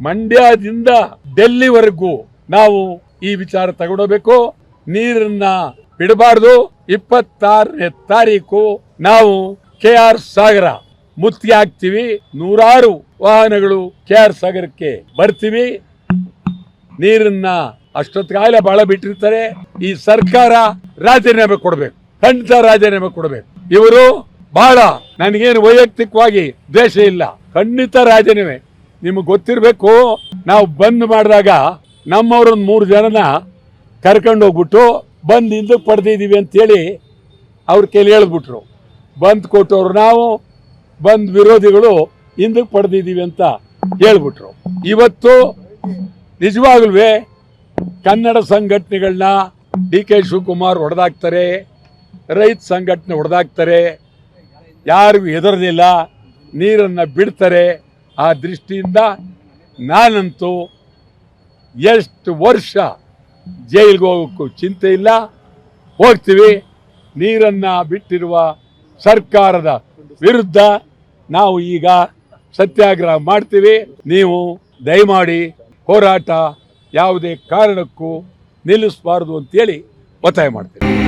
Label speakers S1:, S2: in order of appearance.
S1: ಮಂಡ್ಯದಿಂದ ಡೆಲ್ಲಿವರೆಗೂ ನಾವು ಈ ವಿಚಾರ ತಗೊಂಡೋಗ್ಬೇಕು. ನೀರನ್ನ ಬಿಡಬಾರ್ದು. 26ನೇ ತಾರೀಕು ನಾವು KR ಸಾಗರ ಮುತ್ತಿಗೆ ಹಾಕ್ತಿವಿ. 100 ವಾಹನಗಳು KR ಸಾಗರಕ್ಕೆ ಬರ್ತೀವಿ. ನೀರನ್ನ ಅಷ್ಟೊತ್ತಿಗಾಗಲೇ ಬಹಳ ಬಿಟ್ಟಿರ್ತಾರೆ. ಈ ಸರ್ಕಾರ ರಾಜೀನಾಮೆ ಕೊಡಬೇಕು, ಖಂಡಿತ ರಾಜೀನಾಮೆ ಕೊಡಬೇಕು. ಇವರು ಬಹಳ, ನನಗೇನು ವೈಯಕ್ತಿಕವಾಗಿ ದ್ವೇಷ ಇಲ್ಲ, ಖಂಡಿತ ರಾಜೀನಾಮೆ. ನಿಮಗೆ ಗೊತ್ತಿರಬೇಕು, ನಾವು ಬಂದ್ ಮಾಡಿದಾಗ ನಮ್ಮವ್ರೊಂದು 3 ಜನನ ಕರ್ಕೊಂಡು ಹೋಗ್ಬಿಟ್ಟು ಬಂದ್ ಹಿಂದಕ್ಕೆ ಪಡೆದಿದ್ದೀವಿ ಅಂತೇಳಿ ಅವ್ರ ಕೈಲಿ ಹೇಳಿದ್ಬಿಟ್ರು. ಬಂದ್ ಕೊಟ್ಟವ್ರು ನಾವು, ಬಂದ್ ವಿರೋಧಿಗಳು ಹಿಂದಕ್ಕೆ ಪಡೆದಿದ್ದೀವಿ ಅಂತ ಹೇಳ್ಬಿಟ್ರು. ಇವತ್ತು ನಿಜವಾಗ್ಲೂ ಕನ್ನಡ ಸಂಘಟನೆಗಳನ್ನ DK ಶಿವಕುಮಾರ್ ಹೊಡೆದಾಕ್ತಾರೆ, ರೈತ ಸಂಘಟನೆ ಹೊಡೆದಾಕ್ತಾರೆ, ಯಾರಿಗೂ ಹೆದರಲಿಲ್ಲ, ನೀರನ್ನು ಬಿಡ್ತಾರೆ. ಆ ದೃಷ್ಟಿಯಿಂದ ನಾನಂತೂ ಎಷ್ಟು ವರ್ಷ ಜೈಲಿಗೆ ಹೋಗೋಕ್ಕೂ ಚಿಂತೆ ಇಲ್ಲ, ಹೋಗ್ತೀವಿ. ನೀರನ್ನು ಬಿಟ್ಟಿರುವ ಸರ್ಕಾರದ ವಿರುದ್ಧ ನಾವು ಈಗ ಸತ್ಯಾಗ್ರಹ ಮಾಡ್ತೀವಿ. ನೀವು ದಯಮಾಡಿ ಹೋರಾಟ ಯಾವುದೇ ಕಾರಣಕ್ಕೂ ನಿಲ್ಲಿಸಬಾರದು ಅಂತೇಳಿ ಒತ್ತಾಯ ಮಾಡ್ತೀವಿ.